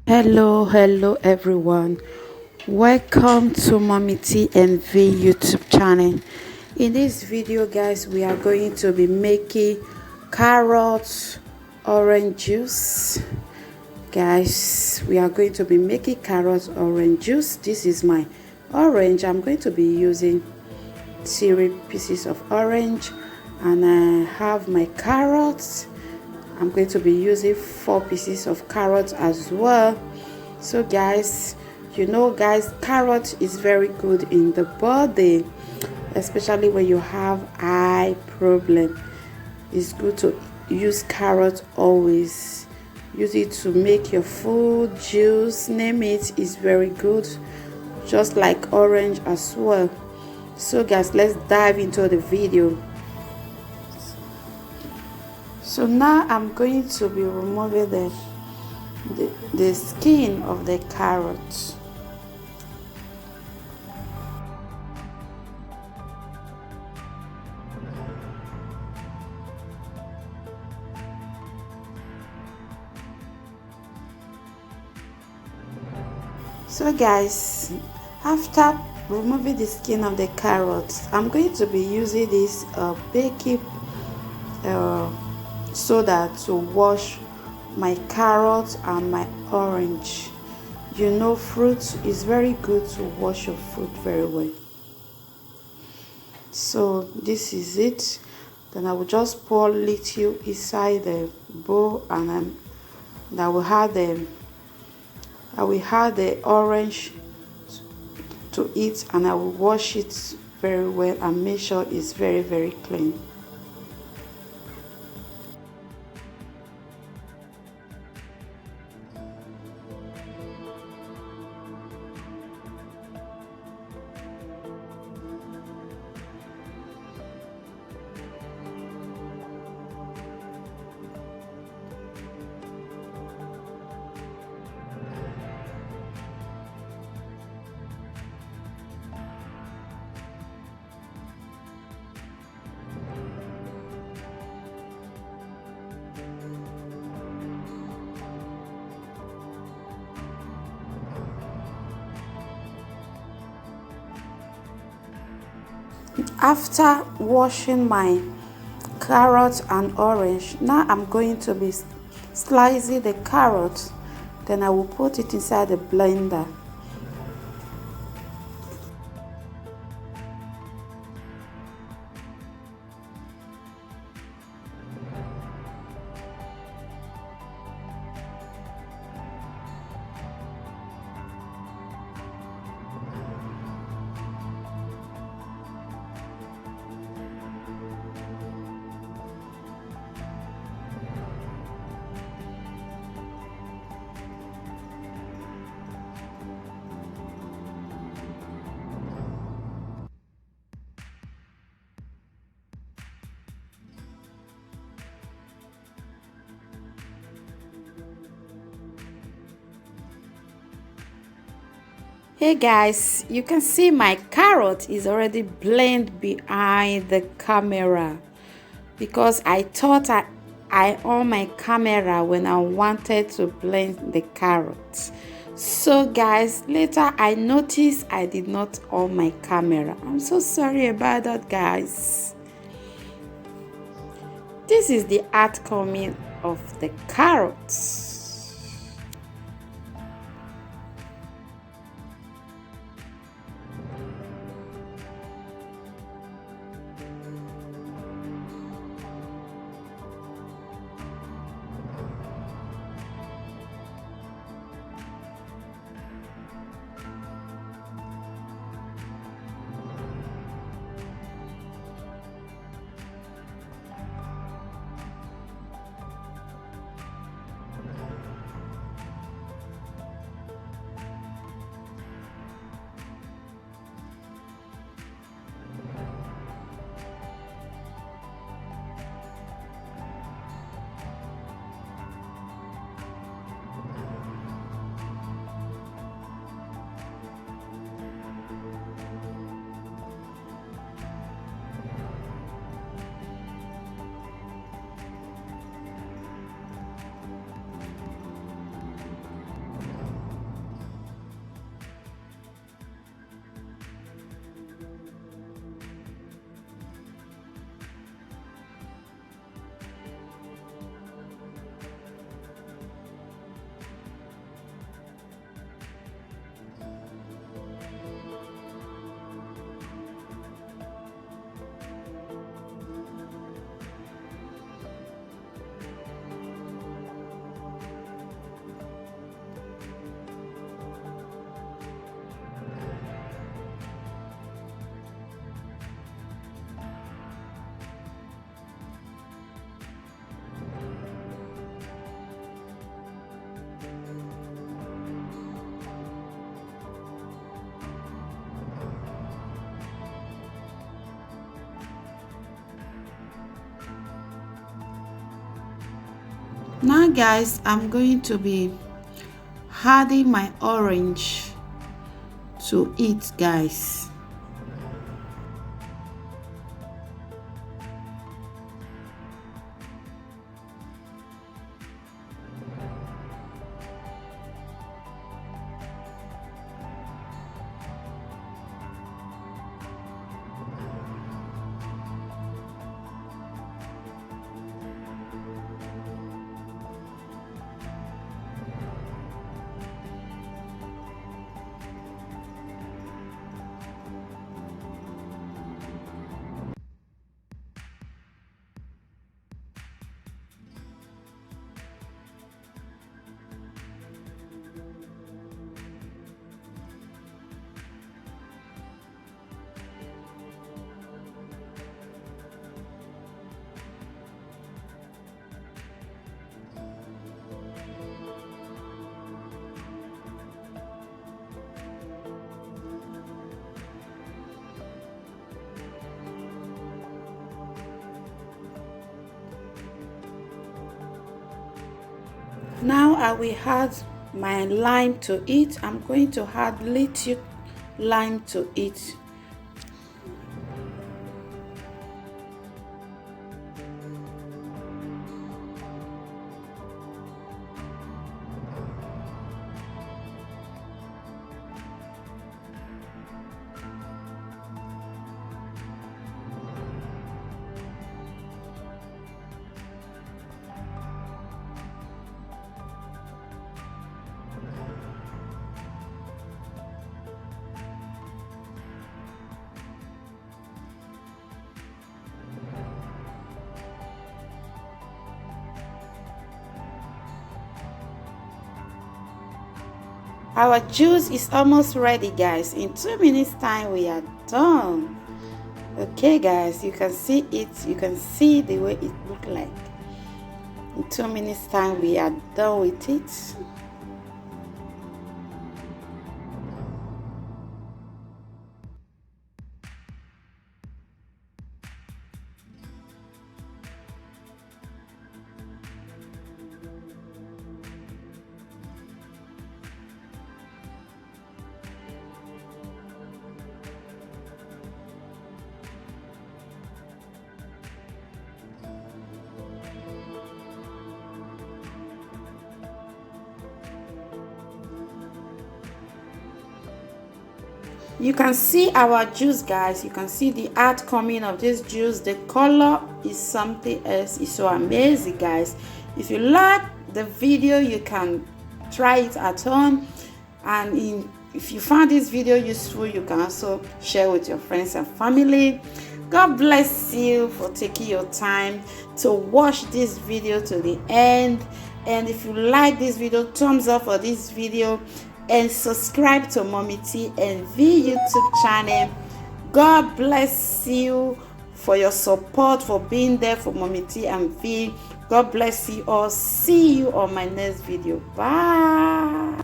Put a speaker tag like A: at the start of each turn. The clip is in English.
A: Hello everyone. Welcome to Mommy T and V YouTube channel. In this video, guys, we are going to be making carrot orange juice. Guys, we are going to be making carrot orange juice. This is my orange. I'm going to be using 3 pieces of orange, and I have my carrots. I'm going to be using 4 pieces of carrots as well. So guys, guys, carrot is very good in the body, especially when you have eye problem. It's good to use carrot always. Use it to make your food, juice, name it, is very good, just like orange as well. So guys, let's dive into the video. So now I'm going to be removing the skin of the carrot. So guys, after removing the skin of the carrots, I'm going to be using this baking soda to wash my carrot and my orange. Fruit is very good to wash your fruit very well. So this is it. Then I will just pour little inside the bowl, and I will add the orange to it, and I will wash it very well and make sure it's very clean. After washing my carrot and orange, now I'm going to be slicing the carrot. Then I will put it inside the blender. Hey guys, you can see my carrot is already blended behind the camera, because I thought I on my camera when I wanted to blend the carrots. So guys, later I noticed I did not on my camera. I'm so sorry about that, guys. This is the outcome of the carrots. Now guys, I'm going to be adding my orange to it, guys. Now I will add my lime to it. I'm going to add little lime to it. Our juice is almost ready, guys. In 2 minutes time we are done. Okay guys, you can see it, you can see the way it look like. In 2 minutes time we are done with it. You can see our juice, guys. You can see the outcoming of this juice. The color is something else. It's so amazing, guys. If you like the video, you can try it at home, and if you found this video useful, you can also share with your friends and family. God bless you for taking your time to watch this video to the end. And if you like this video, thumbs up for this video and subscribe to Mommy T and V YouTube channel. God bless you for your support, for being there for Mommy T and V. God bless you all. See you on my next video. Bye.